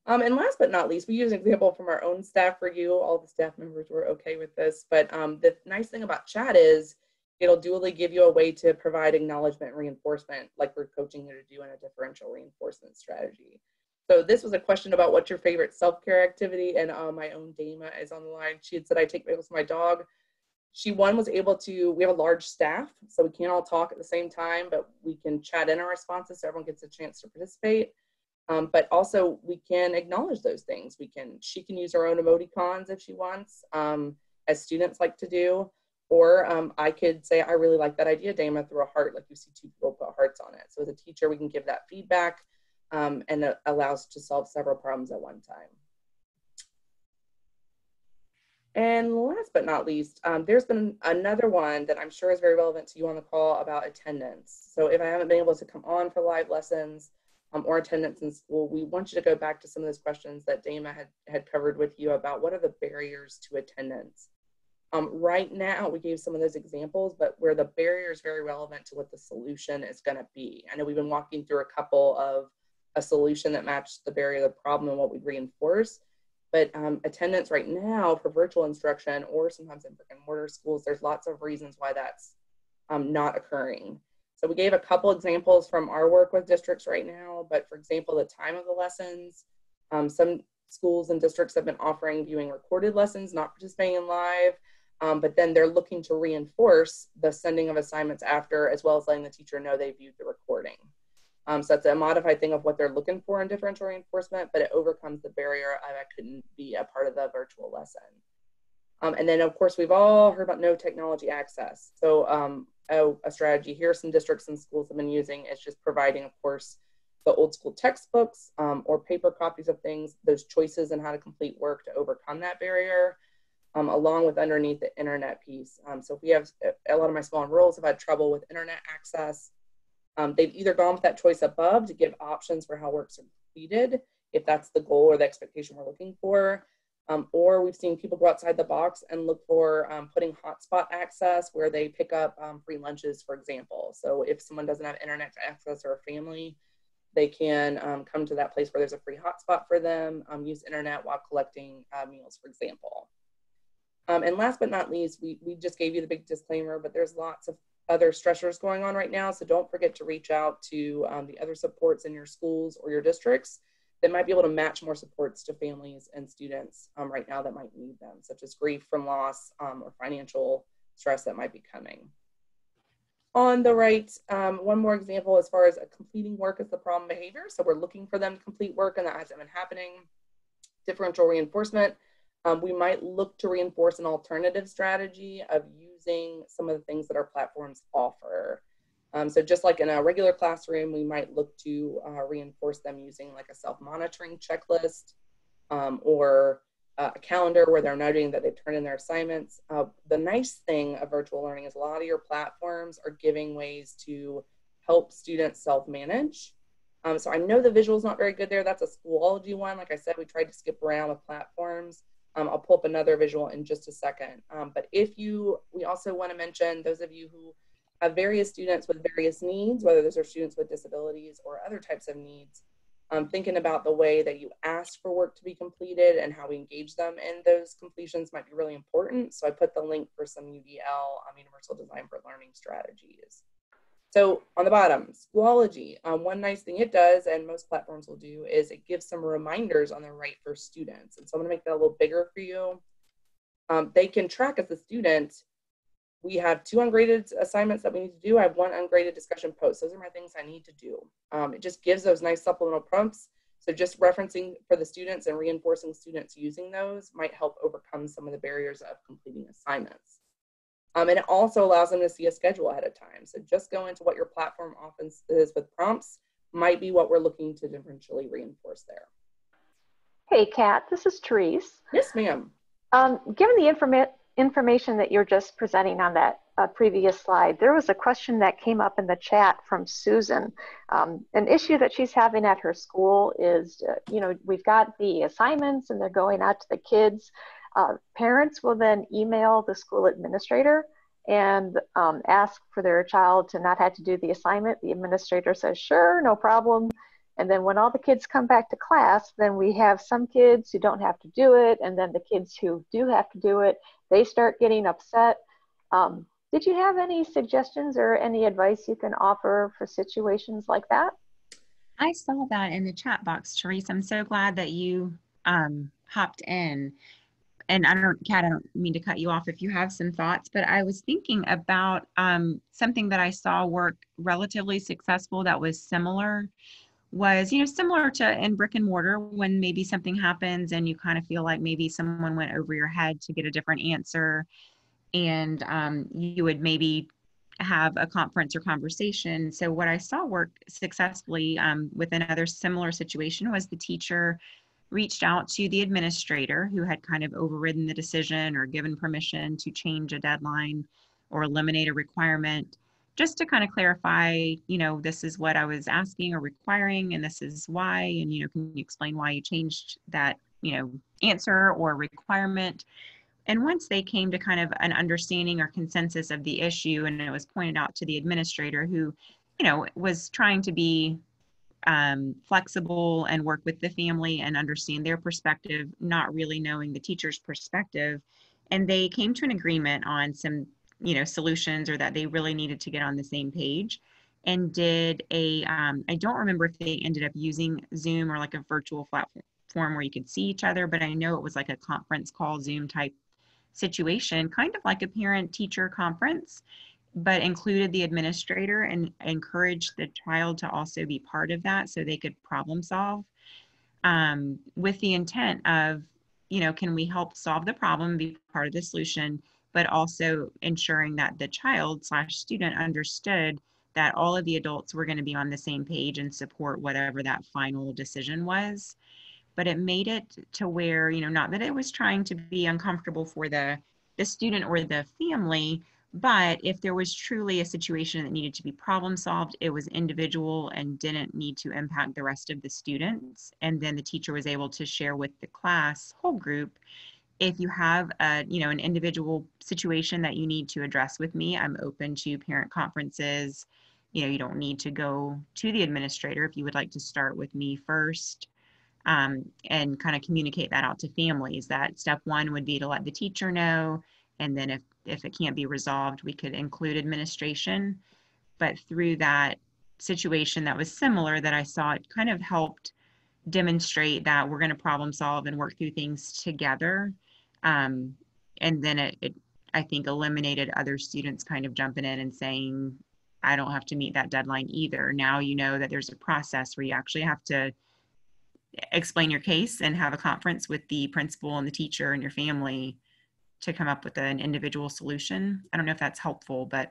And last but not least, we use an example from our own staff review. All the staff members were okay with this, but the nice thing about chat is it'll dually give you a way to provide acknowledgement and reinforcement like we're coaching you to do in a differential reinforcement strategy. So this was a question about what's your favorite self-care activity, and my own Dama is on the line. She had said, I take videos with my dog. She was able to, we have a large staff, so we can't all talk at the same time, but we can chat in our responses so everyone gets a chance to participate. But also we can acknowledge those things. She can use her own emoticons if she wants, as students like to do, or I could say, I really like that idea, Dama, through a heart, like you see two people put hearts on it. So as a teacher, we can give that feedback, and it allows to solve several problems at one time. And last but not least, there's been another one that I'm sure is very relevant to you on the call about attendance. So if I haven't been able to come on for live lessons or attendance in school, we want you to go back to some of those questions that Dama had covered with you about what are the barriers to attendance. Right now, we gave some of those examples, but where the barrier is very relevant to what the solution is going to be. I know we've been walking through a couple of a solution that matched the barrier, the problem, and what we'd reinforce. But attendance right now for virtual instruction or sometimes in brick and mortar schools, there's lots of reasons why that's not occurring. So we gave a couple examples from our work with districts right now, but for example, the time of the lessons, some schools and districts have been offering viewing recorded lessons, not participating in live, but then they're looking to reinforce the sending of assignments after, as well as letting the teacher know they viewed the recording. So that's a modified thing of what they're looking for in differential reinforcement, but it overcomes the barrier of I couldn't be a part of the virtual lesson. And then of course, we've all heard about no technology access. So a strategy here some districts and schools have been using is just providing, of course, the old school textbooks or paper copies of things, those choices and how to complete work to overcome that barrier, along with underneath the internet piece. So if we have a lot of my small and rurals have had trouble with internet access, they've either gone with that choice above to give options for how works are completed, if that's the goal or the expectation we're looking for, or we've seen people go outside the box and look for putting hotspot access where they pick up free lunches, for example. So if someone doesn't have internet access or a family, they can come to that place where there's a free hotspot for them, use internet while collecting meals, for example. And last but not least, we just gave you the big disclaimer, but there's lots of other stressors going on right now. So don't forget to reach out to the other supports in your schools or your districts that might be able to match more supports to families and students right now that might need them, such as grief from loss or financial stress that might be coming. On the right, one more example as far as completing work is the problem behavior. So we're looking for them to complete work and that hasn't been happening. Differential reinforcement. We might look to reinforce an alternative strategy of using some of the things that our platforms offer. So just like in a regular classroom, we might look to reinforce them using like a self-monitoring checklist or a calendar where they're noting that they've turned in their assignments. The nice thing of virtual learning is a lot of your platforms are giving ways to help students self-manage. So I know the visual is not very good there. That's a Schoology one. Like I said, we tried to skip around with platforms. I'll pull up another visual in just a second. But we also want to mention those of you who have various students with various needs, whether those are students with disabilities or other types of needs, thinking about the way that you ask for work to be completed and how we engage them in those completions might be really important. So I put the link for some UDL, Universal Design for Learning strategies. So on the bottom, Schoology, one nice thing it does, and most platforms will do, is it gives some reminders on the right for students. And so I'm gonna make that a little bigger for you. They can track as a student. We have 2 ungraded assignments that we need to do. I have 1 ungraded discussion post. Those are my things I need to do. It just gives those nice supplemental prompts. So just referencing for the students and reinforcing students using those might help overcome some of the barriers of completing assignments. And it also allows them to see a schedule ahead of time. So just go into what your platform often is with prompts might be what we're looking to differentially reinforce there. Hey, Kat, this is Therese. Yes, ma'am. Given the information that you're just presenting on that previous slide, there was a question that came up in the chat from Susan. An issue that she's having at her school is, we've got the assignments and they're going out to the kids. Parents will then email the school administrator and ask for their child to not have to do the assignment. The administrator says, sure, no problem. And then when all the kids come back to class, then we have some kids who don't have to do it. And then the kids who do have to do it, they start getting upset. Did you have any suggestions or any advice you can offer for situations like that? I saw that in the chat box, Teresa. I'm so glad that you hopped in. And Kat, I don't mean to cut you off if you have some thoughts, but I was thinking about something that I saw work relatively successful that was similar. Was, similar to in brick and mortar, when maybe something happens and you kind of feel like maybe someone went over your head to get a different answer, and you would maybe have a conference or conversation. So what I saw work successfully with another similar situation was the teacher reached out to the administrator who had kind of overridden the decision or given permission to change a deadline or eliminate a requirement, just to kind of clarify, this is what I was asking or requiring, and this is why, and, can you explain why you changed that, answer or requirement? And once they came to kind of an understanding or consensus of the issue, and it was pointed out to the administrator who, was trying to be flexible and work with the family and understand their perspective, not really knowing the teacher's perspective. And they came to an agreement on some, solutions, or that they really needed to get on the same page, and did I don't remember if they ended up using Zoom or like a virtual platform where you could see each other, but I know it was like a conference call Zoom type situation, kind of like a parent teacher conference, but included the administrator and encouraged the child to also be part of that so they could problem solve, with the intent of, can we help solve the problem, be part of the solution, but also ensuring that the child/student understood that all of the adults were going to be on the same page and support whatever that final decision was. But it made it to where, not that it was trying to be uncomfortable for the student or the family, but if there was truly a situation that needed to be problem solved, it was individual and didn't need to impact the rest of the students. And then the teacher was able to share with the class whole group, if you have an individual situation that you need to address with me, I'm open to parent conferences. You don't need to go to the administrator if you would like to start with me first. And kind of communicate that out to families, that step one would be to let the teacher know. And then if it can't be resolved, we could include administration. But through that situation that was similar that I saw, it kind of helped demonstrate that we're going to problem solve and work through things together. And then it I think eliminated other students kind of jumping in and saying, I don't have to meet that deadline either. Now you know that there's a process where you actually have to explain your case and have a conference with the principal and the teacher and your family to come up with an individual solution. I don't know if that's helpful, but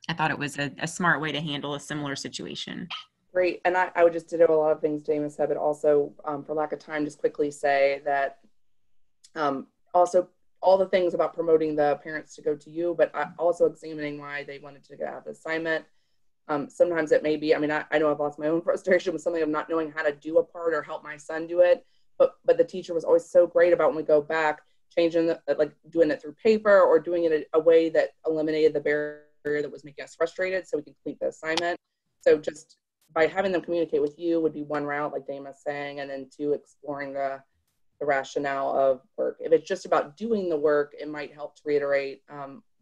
I thought it was a smart way to handle a similar situation. Great. And I would just ditto a lot of things Dana said, but also for lack of time, just quickly say that also all the things about promoting the parents to go to you, but also examining why they wanted to have the assignment. Sometimes it may be, I know I've lost my own frustration with something of not knowing how to do a part or help my son do it. But the teacher was always so great about when we go back, changing doing it through paper or doing it a way that eliminated the barrier that was making us frustrated so we can complete the assignment. So just by having them communicate with you would be one route, like Dana's saying, and then two, exploring the rationale of work. If it's just about doing the work, it might help to reiterate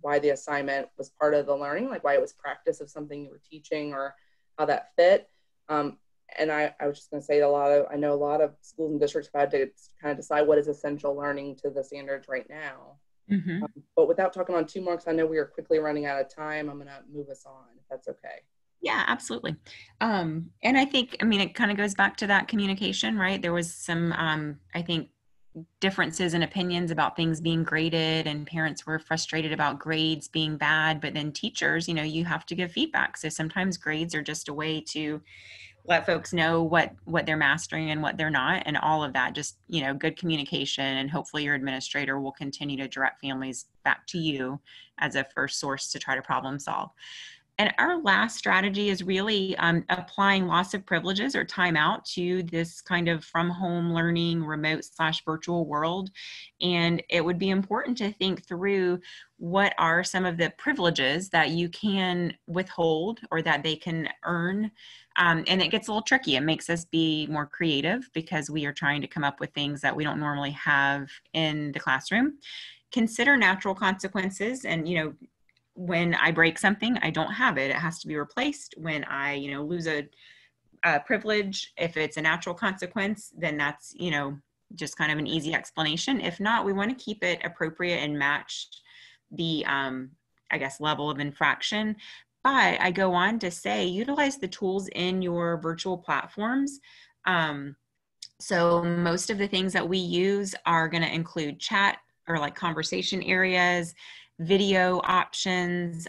why the assignment was part of the learning, like why it was practice of something you were teaching or how that fit. And I was just going to say I know a lot of schools and districts have had to kind of decide what is essential learning to the standards right now. Mm-hmm. But without talking on too more, because I know we are quickly running out of time, I'm going to move us on, if that's okay. Yeah, absolutely. And I think, it kind of goes back to that communication, right? There was some, I think, differences in opinions about things being graded, and parents were frustrated about grades being bad, but then teachers, you have to give feedback. So sometimes grades are just a way to let folks know what they're mastering and what they're not, and all of that. Just, good communication, and hopefully your administrator will continue to direct families back to you as a first source to try to problem solve. And our last strategy is really applying loss of privileges or timeout to this kind of from home learning, remote/virtual world. And it would be important to think through what are some of the privileges that you can withhold or that they can earn. And it gets a little tricky. It makes us be more creative because we are trying to come up with things that we don't normally have in the classroom. Consider natural consequences, and when I break something, I don't have it. It has to be replaced. When I, lose a privilege, if it's a natural consequence, then that's, just kind of an easy explanation. If not, we want to keep it appropriate and match the, I guess, level of infraction. But I go on to say, utilize the tools in your virtual platforms. So most of the things that we use are going to include chat or like conversation areas, video options,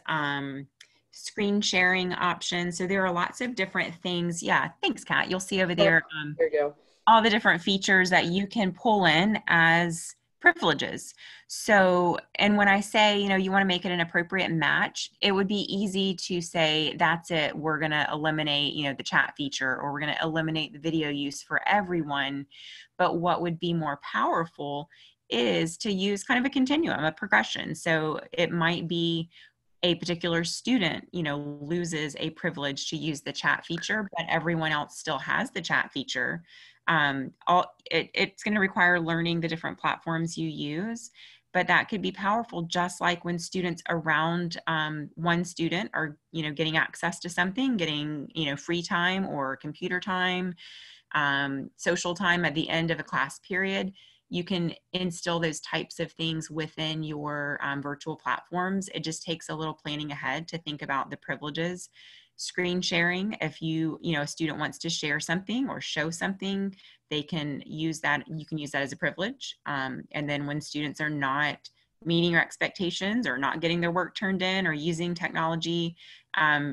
screen sharing options. So there are lots of different things. Yeah, thanks, Kat. You'll see over there, There you go. all the different features that you can pull in as privileges. So, and when I say, you want to make it an appropriate match, it would be easy to say, that's it. We're going to eliminate, the chat feature, or we're going to eliminate the video use for everyone. But what would be more powerful is to use kind of a continuum, a progression. So it might be a particular student, loses a privilege to use the chat feature, but everyone else still has the chat feature. It's going to require learning the different platforms you use, but that could be powerful, just like when students around one student are, getting access to something, getting, free time or computer time, social time at the end of a class period. You can instill those types of things within your virtual platforms. It just takes a little planning ahead to think about the privileges. Screen sharing, if a student wants to share something or show something, they can use that. You can use that as a privilege. And then when students are not meeting your expectations or not getting their work turned in or using technology,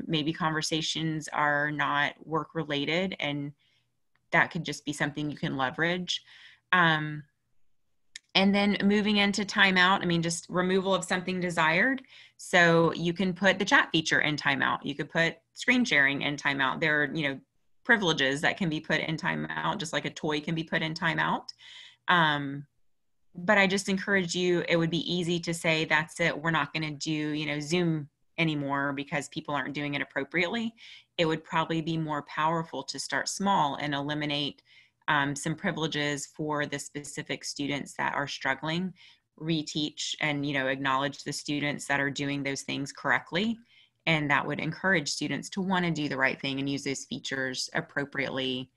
maybe conversations are not work related, and that could just be something you can leverage. And then moving into timeout, just removal of something desired. So you can put the chat feature in timeout. You could put screen sharing in timeout. There are, privileges that can be put in timeout, just like a toy can be put in timeout. But I just encourage you, it would be easy to say, that's it. We're not going to do, Zoom anymore because people aren't doing it appropriately. It would probably be more powerful to start small and eliminate some privileges for the specific students that are struggling, reteach and, acknowledge the students that are doing those things correctly. And that would encourage students to want to do the right thing and use those features appropriately,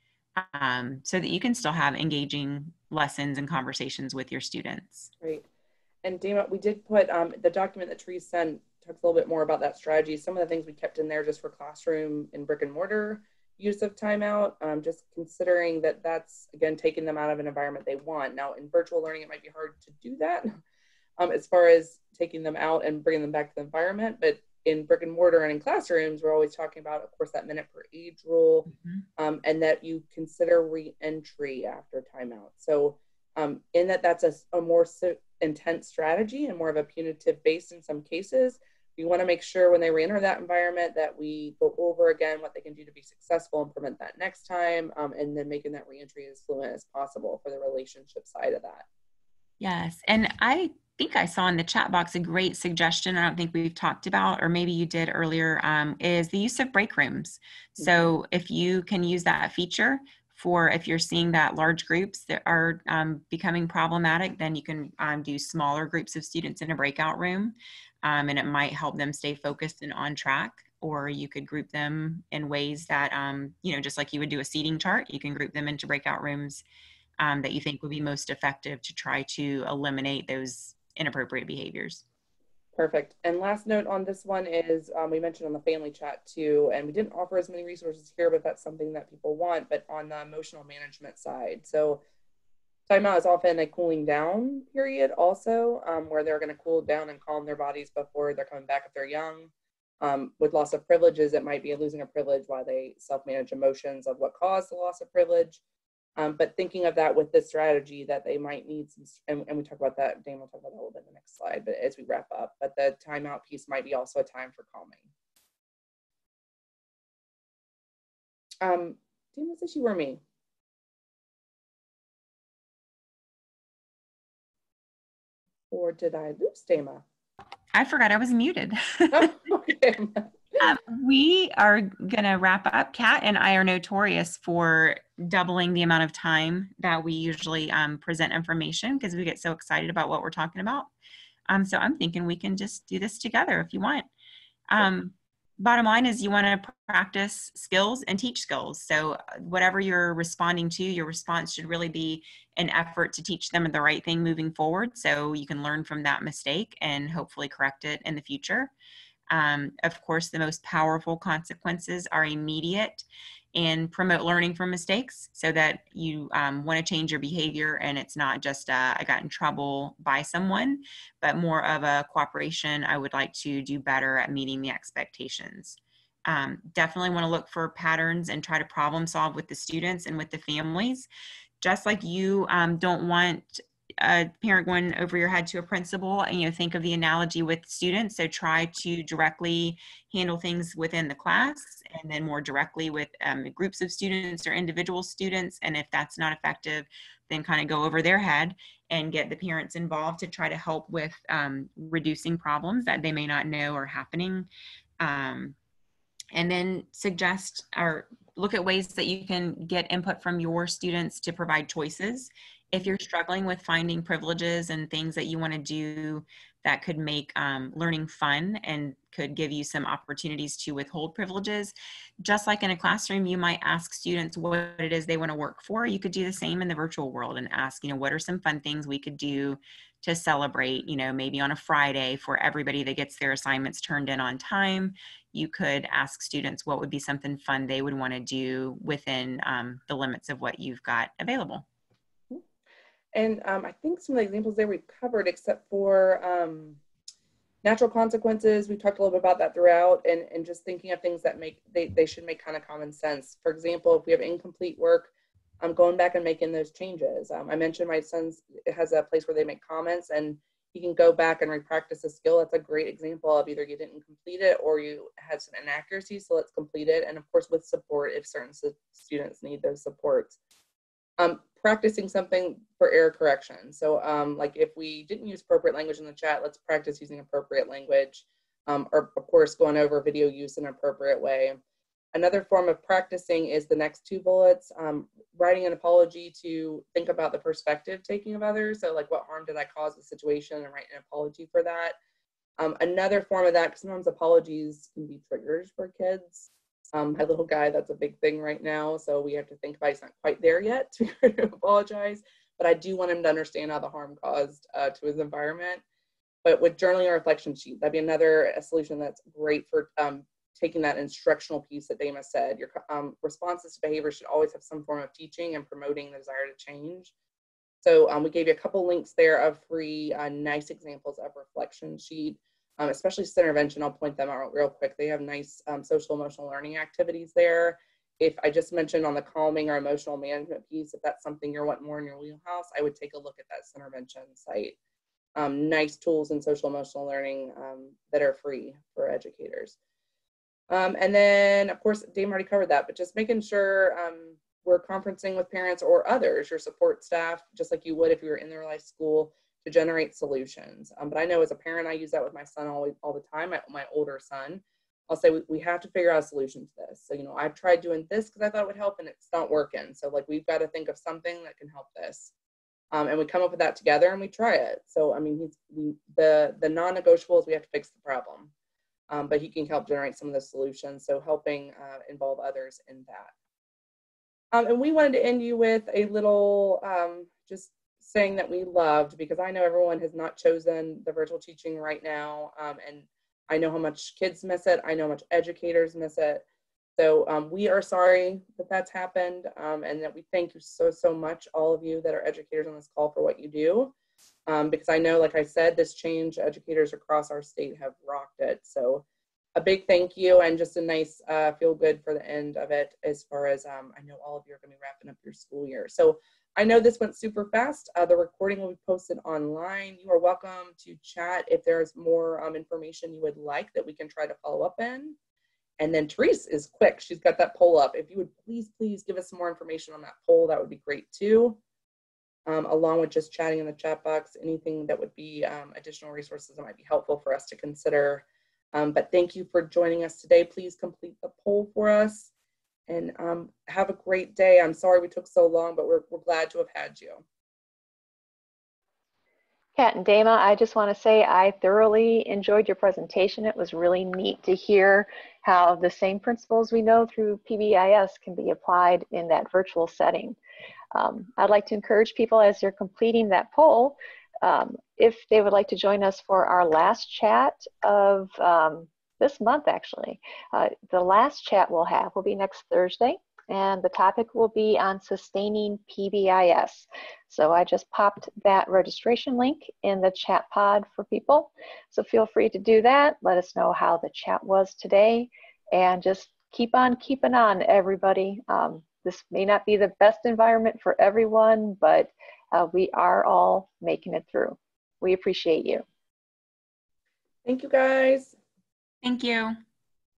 so that you can still have engaging lessons and conversations with your students. Great. And Dana, we did put the document that Therese sent talks a little bit more about that strategy. Some of the things we kept in there just for classroom and brick and mortar use of timeout, just considering that that's, again, taking them out of an environment they want. Now, in virtual learning, it might be hard to do that as far as taking them out and bringing them back to the environment. But in brick and mortar and in classrooms, we're always talking about, of course, that minute per age rule, and that you consider re-entry after timeout. So in that's a more intense strategy and more of a punitive base in some cases. We want to make sure when they re-enter that environment that we go over again what they can do to be successful and prevent that next time, and then making that re-entry as fluent as possible for the relationship side of that. Yes. And I think I saw in the chat box a great suggestion I don't think we've talked about, or maybe you did earlier, is the use of break rooms. So if you can use that feature for, if you're seeing that large groups that are becoming problematic, then you can do smaller groups of students in a breakout room, and it might help them stay focused and on track. Or you could group them in ways that, just like you would do a seating chart, you can group them into breakout rooms that you think would be most effective to try to eliminate those inappropriate behaviors. Perfect. And last note on this one is, we mentioned on the family chat too, and we didn't offer as many resources here, but that's something that people want, but on the emotional management side. So timeout is often a cooling down period also, where they're going to cool down and calm their bodies before they're coming back if they're young. With loss of privileges, it might be losing a privilege while they self-manage emotions of what caused the loss of privilege. But thinking of that with this strategy that they might need some, and we talk about that, Dane will talk about that a little bit in the next slide, but as we wrap up, but the timeout piece might be also a time for calming. Dane, was this you or me? Or did I lose Dama? I forgot I was muted. Oh, okay. We are going to wrap up. Kat and I are notorious for doubling the amount of time that we usually present information because we get so excited about what we're talking about. So I'm thinking we can just do this together if you want. Bottom line is you want to practice skills and teach skills. So whatever you're responding to, your response should really be an effort to teach them the right thing moving forward so you can learn from that mistake and hopefully correct it in the future. Of course, the most powerful consequences are immediate and promote learning from mistakes so that you want to change your behavior and it's not just I got in trouble by someone, but more of a cooperation. I would like to do better at meeting the expectations. Definitely want to look for patterns and try to problem solve with the students and with the families. Just like you don't want a parent going over your head to a principal, and think of the analogy with students. So try to directly handle things within the class and then more directly with groups of students or individual students. And if that's not effective, then kind of go over their head and get the parents involved to try to help with reducing problems that they may not know are happening. And then suggest or look at ways that you can get input from your students to provide choices. If you're struggling with finding privileges and things that you want to do that could make learning fun and could give you some opportunities to withhold privileges, just like in a classroom, you might ask students what it is they want to work for. You could do the same in the virtual world and ask, what are some fun things we could do to celebrate, maybe on a Friday for everybody that gets their assignments turned in on time. You could ask students what would be something fun they would want to do within the limits of what you've got available. And I think some of the examples there we've covered, except for natural consequences. We talked a little bit about that throughout, and just thinking of things that they should make kind of common sense. For example, if we have incomplete work, I'm going back and making those changes. I mentioned my son's has a place where they make comments, and he can go back and repractice a skill. That's a great example of either you didn't complete it or you had some inaccuracy, so let's complete it. And of course, with support, if certain students need those supports. Practicing something for error correction. So like if we didn't use appropriate language in the chat, let's practice using appropriate language, or of course going over video use in an appropriate way. Another form of practicing is the next two bullets, writing an apology to think about the perspective taking of others. So like what harm did I cause the situation, and write an apology for that. Another form of that, because sometimes apologies can be triggers for kids. My little guy, that's a big thing right now. So we have to think about, he's not quite there yet to apologize, but I do want him to understand how the harm caused to his environment. But with journaling or reflection sheet, that'd be another solution that's great for taking that instructional piece that Dama said. Your responses to behavior should always have some form of teaching and promoting the desire to change. So we gave you a couple links there of free, nice examples of reflection sheet. Especially Centervention, I'll point them out real quick. They have nice social emotional learning activities there. If I just mentioned on the calming or emotional management piece, if that's something you're wanting more in your wheelhouse, I would take a look at that Centervention site. Nice tools in social emotional learning that are free for educators. And then, of course, Dame already covered that, but just making sure we're conferencing with parents or others, your support staff, just like you would if you were in the real life school, to generate solutions. But I know as a parent, I use that with my son all the time, my older son. I'll say, we have to figure out a solution to this. So, I've tried doing this because I thought it would help and it's not working. So like, we've got to think of something that can help this. And we come up with that together and we try it. So, I mean, the non-negotiables, we have to fix the problem. But he can help generate some of the solutions. So helping involve others in that. And we wanted to end you with a little just saying that we loved, because I know everyone has not chosen the virtual teaching right now. And I know how much kids miss it. I know how much educators miss it. So we are sorry that that's happened, and that we thank you so much, all of you that are educators on this call, for what you do. Because I know, like I said, this change, educators across our state have rocked it. So a big thank you and just a nice feel good for the end of it, as far as I know all of you are going to be wrapping up your school year. So I know this went super fast. The recording will be posted online. You are welcome to chat if there's more information you would like that we can try to follow up in. And then Therese is quick. She's got that poll up. If you would please give us some more information on that poll, that would be great too. Along with just chatting in the chat box, anything that would be additional resources that might be helpful for us to consider. But thank you for joining us today. Please complete the poll for us, and have a great day. I'm sorry we took so long, but we're glad to have had you. Kat and Dama, I just want to say I thoroughly enjoyed your presentation. It was really neat to hear how the same principles we know through PBIS can be applied in that virtual setting. I'd like to encourage people as they're completing that poll, if they would like to join us for our last chat of this month, actually. The last chat we'll have will be next Thursday, and the topic will be on sustaining PBIS. So I just popped that registration link in the chat pod for people. So feel free to do that. Let us know how the chat was today, and just keep on keeping on, everybody. This may not be the best environment for everyone, but we are all making it through. We appreciate you. Thank you, guys. Thank you.